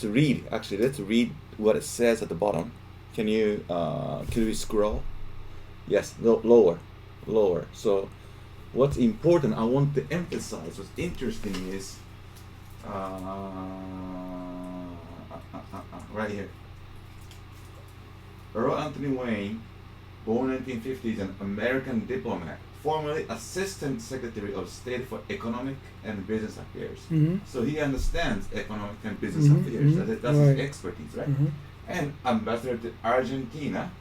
Let's read what it says at the bottom. Can we scroll? Yes, lower. So what's important, I want to emphasize, what's interesting is right here. Earl Anthony Wayne, born 1950, is an American diplomat, formerly Assistant Secretary of State for Economic and Business Affairs. So he understands economic and business affairs. That's his expertise, right? And Ambassador to Argentina,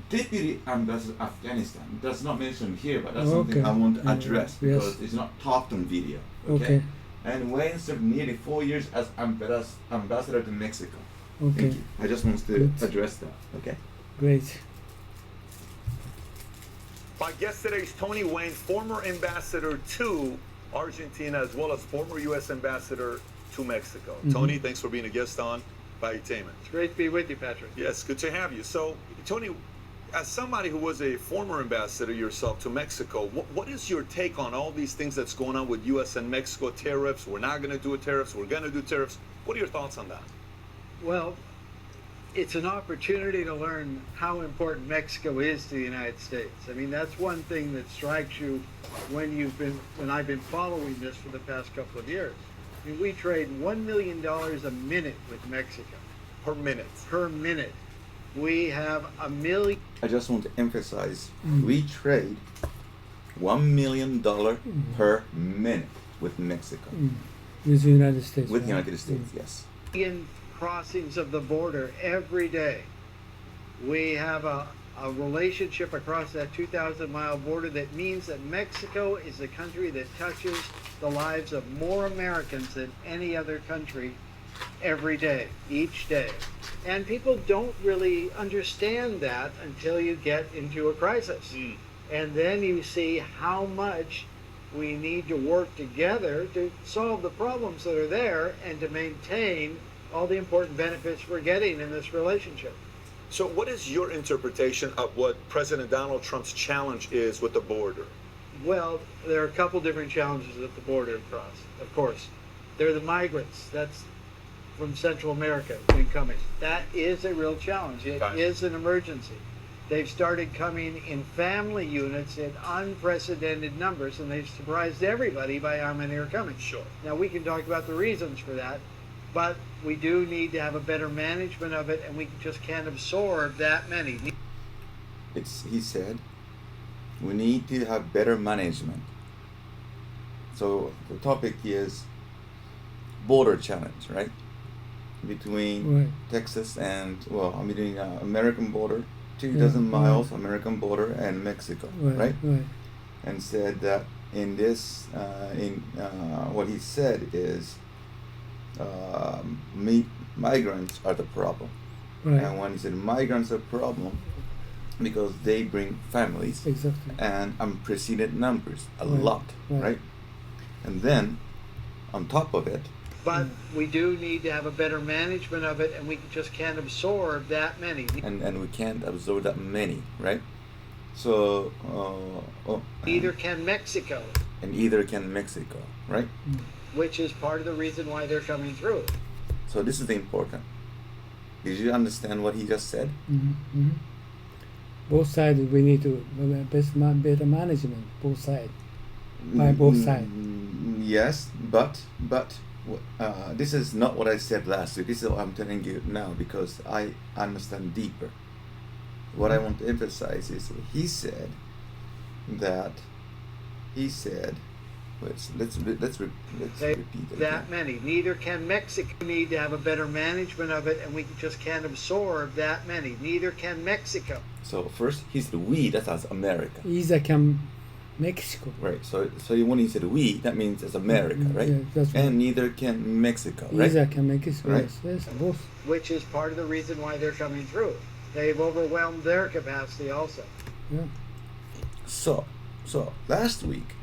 Deputy Ambassador to Afghanistan. That's not mentioned here, but that's something I want to address because it's not talked on video. Okay. And Wayne served nearly 4 years as ambassador to Mexico. Thank you. I just want to address that. Okay. Great. My guest today is Tony Wayne, former ambassador to Argentina, as well as former U.S. ambassador to Mexico. Tony, thanks for being a guest on Valuetainment. It's great to be with you, Patrick. Yes, good to have you. So, Tony, as somebody who was a former ambassador yourself to Mexico, what is your take on all these things that's going on with U.S. and Mexico tariffs? We're not going to do tariffs. We're going to do tariffs. What are your thoughts on that? Well, it's an opportunity to learn how important Mexico is to the United States. I mean, that's one thing that strikes you when I've been following this for the past couple of years. I mean, we trade $1 million a minute with Mexico. Per minute. Per minute. We have a million. I just want to emphasize, we trade $1 million per minute with Mexico. With the United States. With the United States, yes. Crossings of the border every day. We have a relationship across that 2,000-mile border that means that Mexico is a country that touches the lives of more Americans than any other country every day, each day. And people don't really understand that until you get into a crisis. And then you see how much we need to work together to solve the problems that are there and to maintain all the important benefits we're getting in this relationship. So what is your interpretation of what President Donald Trump's challenge is with the border? Well, there are a couple different challenges at the border of course. There are the migrants. That's from Central America incoming. That is a real challenge. It is an emergency. They've started coming in family units in unprecedented numbers, and they've surprised everybody by how many are coming. Sure. Now, we can talk about the reasons for that, but we do need to have a better management of it, and we just can't absorb that many. He said, we need to have better management. So the topic is border challenge, right? Between Texas and, between American border, 2,000 miles, American border, and Mexico, right? And said that in this, what he said is, migrants are the problem. And when he said migrants are the problem, because they bring families and unprecedented numbers, a lot, right? And then, on top of it, but we do need to have a better management of it, and we just can't absorb that many. And we can't absorb that many, right? So, neither can Mexico. And either can Mexico, right? Which is part of the reason why they're coming through. So this is the important. Did you understand what he just said? Both sides, we need to better management. Both sides, by both sides. Yes, but this is not what I said last week. This is what I'm telling you now because I understand deeper. What I want to emphasize is he said. Let's repeat it. That many. Neither can Mexico. We need to have a better management of it, and we just can't absorb that many. Neither can Mexico. So first, he said we. That's as America. Either can Mexico. Right. So when he said we, that means it's America, right? Yeah, that's right. And neither can Mexico, right? Either can Mexico. Right? Yes, both. Which is part of the reason why they're coming through. They've overwhelmed their capacity also. Yeah. So last week,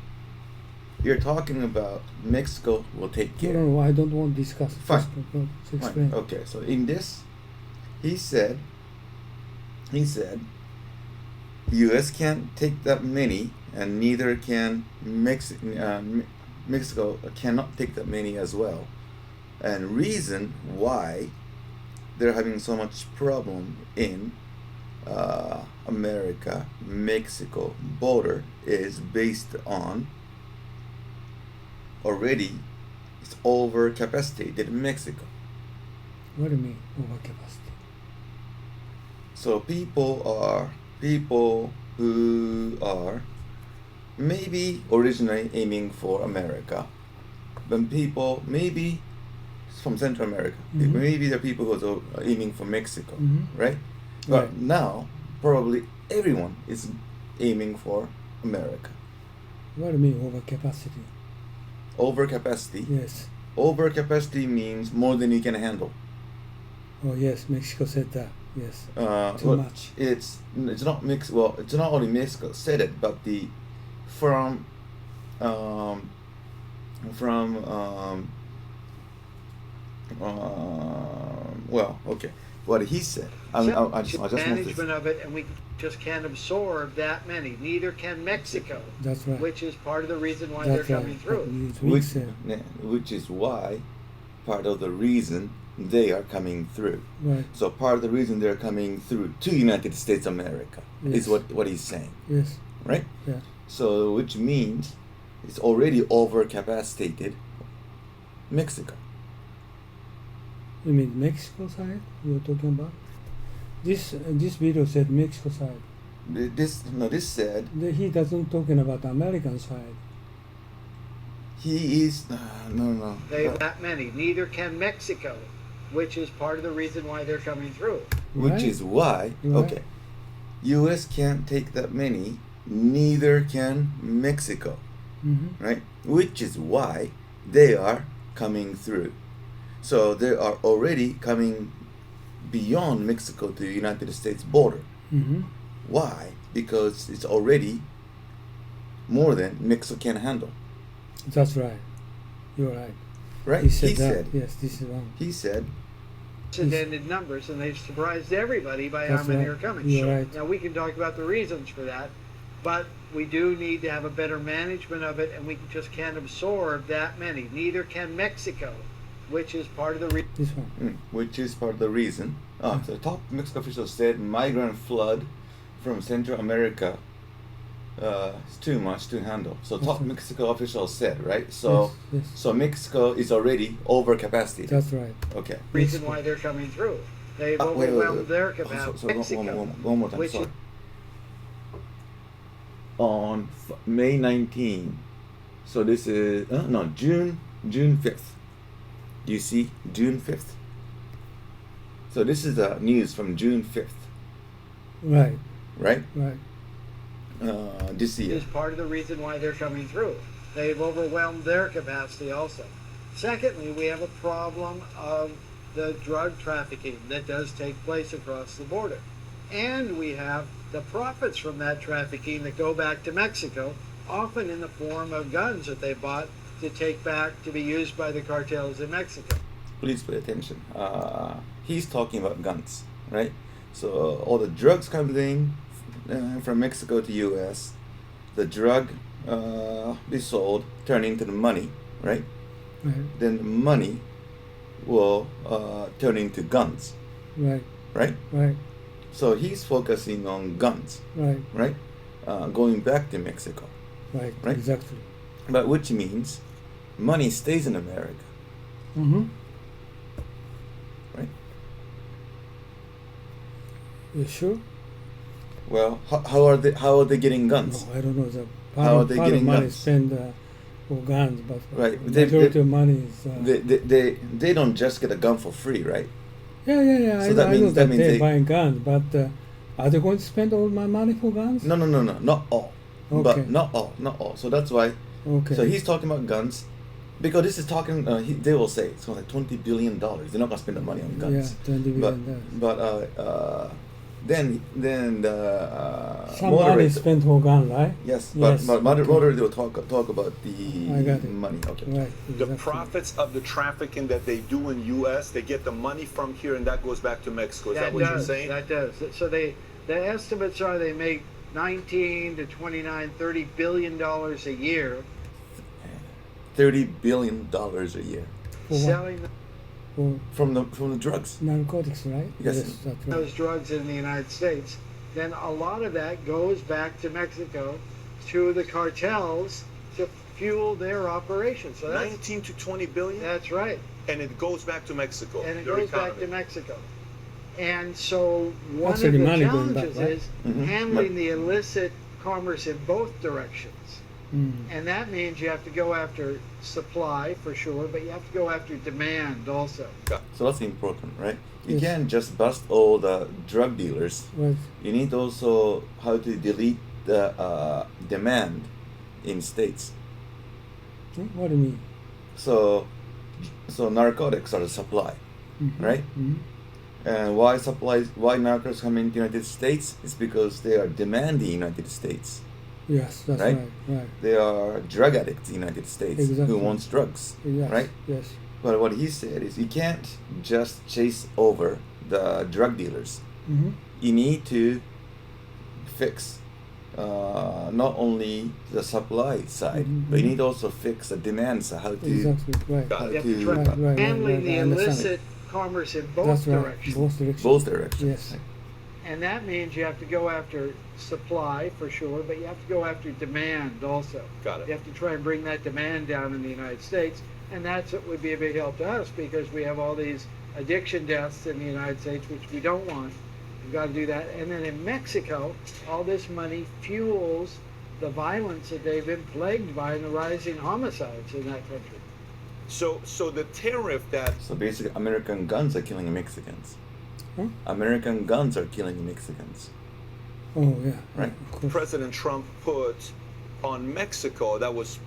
you're talking about Mexico will take care. No, I don't want to discuss. Fine. Just explain. Fine. Okay, so in this, he said, U.S. can't take that many, and neither can Mexico cannot take that many as well. And reason why they're having so much problem in America-Mexico border is based on already it's overcapacity in Mexico. What do you mean overcapacity? So people who are maybe originally aiming for America, but people maybe from Central America, maybe there are people who are aiming for Mexico, right? But Right. now probably everyone is aiming for America. What do you mean overcapacity? Overcapacity. Yes. Overcapacity means more than you can handle. Oh yes, Mexico said that. Yes. Too Well, much. It's not Mexico. Well, it's not only Mexico said it, but from well, okay, what he said. I just want management to. of it, and we just can't absorb that many. Neither can Mexico, That's right. which is part of the reason why That's they're right. coming through. It's weak said. Which is why part of the reason they are coming through. Right. So part of the reason they're coming through to United States of America Yes. is what he's saying, Yes. right? Yeah. So which means it's already overcapacitated Mexico. You mean Mexico side you're talking about? This video said Mexico side. This said He doesn't talking about American side. he is no. They have that many. Neither can Mexico, which is part of the reason why they're coming through. Which Right. is why Right. okay, U.S. can't take that many. Neither can Mexico, right? Which is why they are coming through. So they are already coming beyond Mexico to the United States border. Why? Because it's already more than Mexico can handle. That's right. You're right. Right? He said that. Yes, this is wrong. He said, Unprecedented numbers, and they've surprised everybody by That's how many right. are coming. You're right. Now we can talk about the reasons for that, but we do need to have a better management of it, and we just can't absorb that many. Neither can Mexico, which is part of the reason. This one. which is part of the reason. So top Mexico officials said migrant flood from Central America is too much to handle. So top right. Mexico officials said, right? So Yes. so Mexico is already overcapacity. That's right. Okay. Reason why they're coming through. They've Wait. overwhelmed their So capacity. Mexico, one more time. which Sorry. is On May 19. So this is June 5th. You see, June 5th. So this is the news from June 5th, Right. right? Right. This year. is part of the reason why they're coming through. They've overwhelmed their capacity also. Secondly, we have a problem of the drug trafficking that does take place across the border. And we have the profits from that trafficking that go back to Mexico, often in the form of guns that they bought to take back to be used by the cartels in Mexico. Please pay attention. He's talking about guns, right? So all the drugs comes in from Mexico to U.S. The drug be sold, turn into the money, right? Right. Then the money will turn into guns, Right. right? Right. So he's focusing on guns, Right. right? Going back to Mexico, Right. Right. Exactly. but which means money stays in America, right? You sure? Well, how are they getting guns? No, I don't know. The How part are of, they part of getting money guns? spent for guns, but Right. majority of money is. They don't just get a gun for free, right? Yeah. So I that know means- that that means they're they- buying guns, but are they going to spend all my money for guns? No, not all. Okay. But not all. So that's why. Okay. So he's talking about guns, because this is talking. They will say it's like $20 billion. They're not gonna spend the money on guns. Yeah, $20 billion. But then the Some money moderator. spent for gun, right? Yes, Yes, but okay. moderator will talk about the I got it. money. Okay. Right. The Exactly. profits of the trafficking that they do in U.S., they get the money from here, and that goes back to Mexico. Is that what you're saying? That does. So the estimates are they make 19 to 29, $30 billion a year $30 billion a year. For what? selling for from the drugs. narcotics, right? Yes. That's right. those drugs in the United States, then a lot of that goes back to Mexico to the cartels to fuel their operations. So 19 to 20 billion, that's right. and it goes back to Mexico. And it their goes back economy. to Mexico. And so one Actually, of the money going back, challenges right? is Mhm. handling the illicit commerce in both directions. Mm. And that means you have to go after supply for sure, but you have to go after demand also. So that's important, right? You Yes. can't just bust all the drug dealers. Right. You need also how to delete the demand in states. What do you mean? So narcotics are the supply, Mhm. right? Mhm. And why narcotics come into the United States is because they are demanding United States. Yes, that's Right? right. They are drug addicts in the United States Exactly. who wants drugs, Yes. right? Yes. But what he said is you can't just chase over the drug dealers. Mm-hmm. You need to fix not only the supply side, Mhm. but you need to also fix the demand side. How to Exactly. Right. Got how it. You have to to try Right. handling the I understand. illicit commerce in both That's right. directions. Both directions. both directions. Yes. And that means you have to go after supply for sure, but you have to go after demand also. Got it. You have to try and bring that demand down in the United States, and that's what would be a big help to us because we have all these addiction deaths in the United States, which we don't want. We've got to do that. And then in Mexico, all this money fuels the violence that they've been plagued by and the rising homicides in that country. So the tariff that So basically, American guns are killing Mexicans. Huh? American guns are killing Mexicans. Oh yeah. Right. Of course. President Trump put on Mexico that was,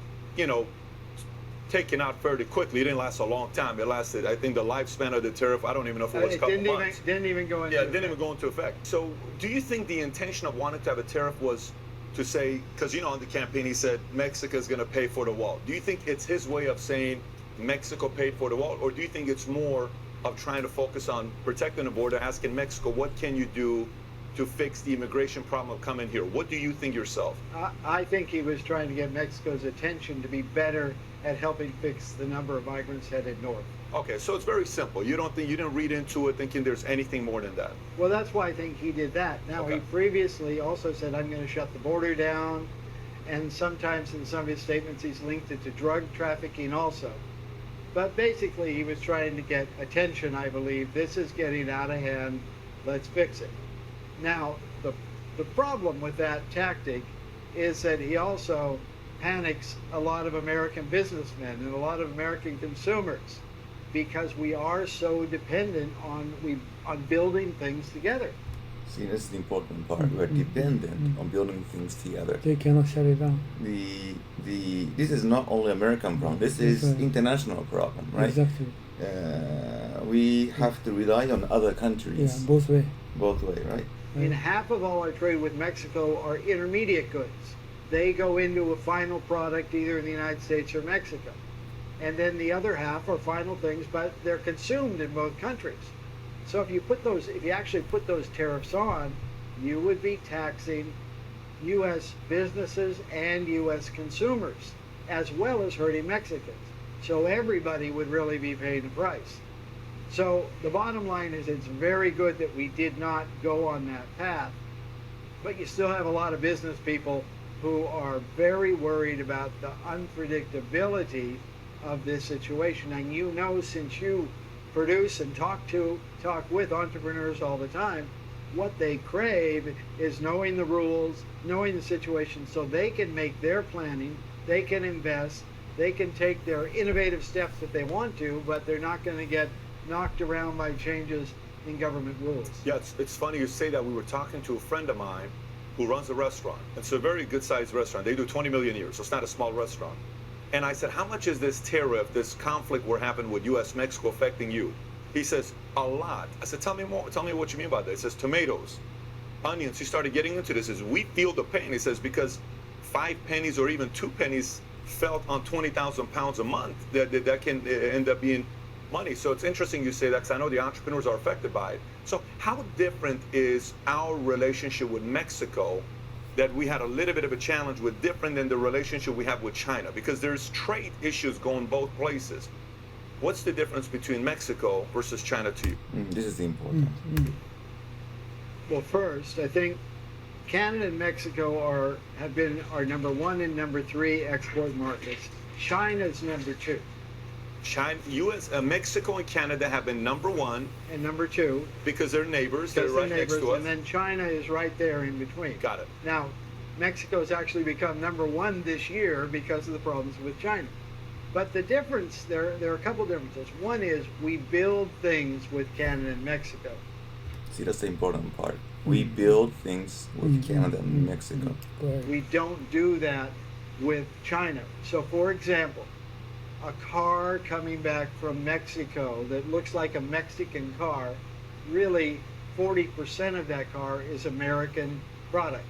taken out fairly quickly. It didn't last a long time. It lasted, I think, the lifespan of the tariff. I don't even know if it was a It couple didn't months. even go into Yeah, it didn't effect. even go into effect. So, do you think the intention of wanting to have a tariff was to say, because on the campaign he said Mexico's going to pay for the wall? Do you think it's his way of saying Mexico paid for the wall, or do you think it's more of trying to focus on protecting the border, asking Mexico, what can you do to fix the immigration problem of coming here? What do you think yourself? I think he was trying to get Mexico's attention to be better at helping fix the number of migrants headed north. Okay, so it's very simple. You didn't read into it thinking there's anything more than that. Well, that's why I think he did that. Now, Okay. he previously also said, I'm going to shut the border down, and sometimes in some of his statements he's linked it to drug trafficking also. But basically, he was trying to get attention, I believe. This is getting out of hand. Let's fix it. Now, the problem with that tactic is that he also panics a lot of American businessmen and a lot of American consumers because we are so dependent on building things together. See, this is the important part. We're dependent on building things together. They cannot shut it down. This is not only American problem. This is That's right. international problem, right? Exactly. We have to rely on other Yeah. countries Both way. both way, right? And half of all our trade with Mexico are intermediate goods. They go into a final product either in the United States or Mexico. And then the other half are final things, but they're consumed in both countries. So if you actually put those tariffs on, you would be taxing U.S. businesses and U.S. consumers, as well as hurting Mexicans. So everybody would really be paying the price. So the bottom line is it's very good that we did not go on that path, but you still have a lot of business people who are very worried about the unpredictability of this situation. And since you produce and talk with entrepreneurs all the time, what they crave is knowing the rules, knowing the situation, so they can make their planning, they can invest, they can take their innovative steps that they want to, but they're not going to get knocked around by changes in government rules. Yeah, it's funny you say that. We were talking to a friend of mine who runs a restaurant. It's a very good-sized restaurant. They do 20 million a year, so it's not a small restaurant. And I said, how much is this tariff, this conflict we're having with U.S. Mexico affecting you? He says, a lot. I said, tell me more. Tell me what you mean by that. He says, tomatoes, onions. He started getting into this. He says, we feel the pain. He says, because 5 pennies or even 2 pennies felt on 20,000 pounds a month, that can end up being money. So it's interesting you say that, because I know the entrepreneurs are affected by it. So how different is our relationship with Mexico that we had a little bit of a challenge with, different than the relationship we have with China? Because there's trade issues going both places. What's the difference between Mexico versus China to you? This is important. Well, first, I think Canada and Mexico have been our number 1 and number 3 export markets. China's number 2. Mexico and Canada have been number 1 and number 2 because they're neighbors. They're because right they're next neighbors, to us. and then China is right there in between. Got it. Now, Mexico's actually become number 1 this year because of the problems with China. But the difference, there are a couple differences. One is we build things with Canada and Mexico. See, that's the important part. We build things with Canada and Mexico. Right. We don't do that with China. So, for example, a car coming back from Mexico that looks like a Mexican car, really 40% of that car is American product.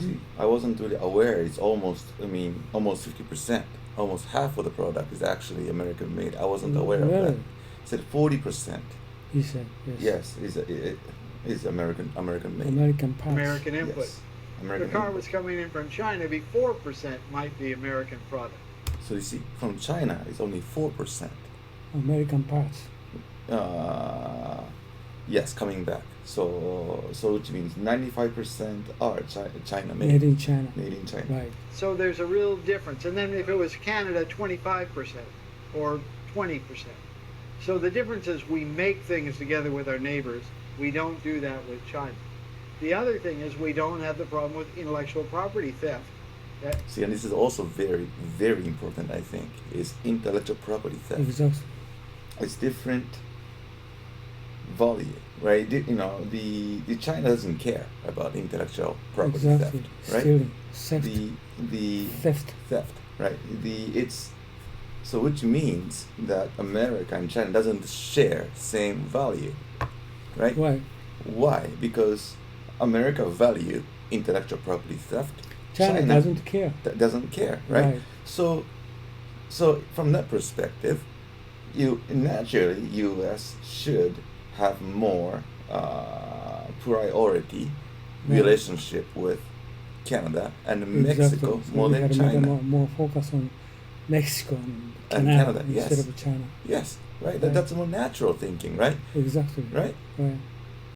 See, I wasn't really aware. It's almost 50%. Almost half of the product is actually American made. I wasn't aware of that. Really? It said 40%. He said, yes. Yes, is American made. American parts. American input. Yes. If American the car input. was coming in from China, it'd be 4% might be American product. So you see, from China, it's only 4%. American parts. Yes, coming back. So which means 95% are China made. Made in China. Made in China. Right. So there's a real difference. And then if it was Canada, 25% or 20%. So the difference is we make things together with our neighbors. We don't do that with China. The other thing is we don't have the problem with intellectual property theft. See, and this is also very, very important, I think, is intellectual property theft. Exactly. It's different value, right? The China doesn't care about intellectual property Exactly. theft, right? Stealing. Theft. The Theft. right? So which means that America and China doesn't share same value, right? Right. Why? Because America value intellectual property theft. China doesn't care. Doesn't care, right? Right. So from that perspective, naturally U.S. should have more priority relationship with Canada and Mexico Exactly. So more we than had to China. make more focus on Mexico and And Canada Canada, instead yes. of China. Yes, right. Right. That's more natural thinking, right? Exactly. Right. Right.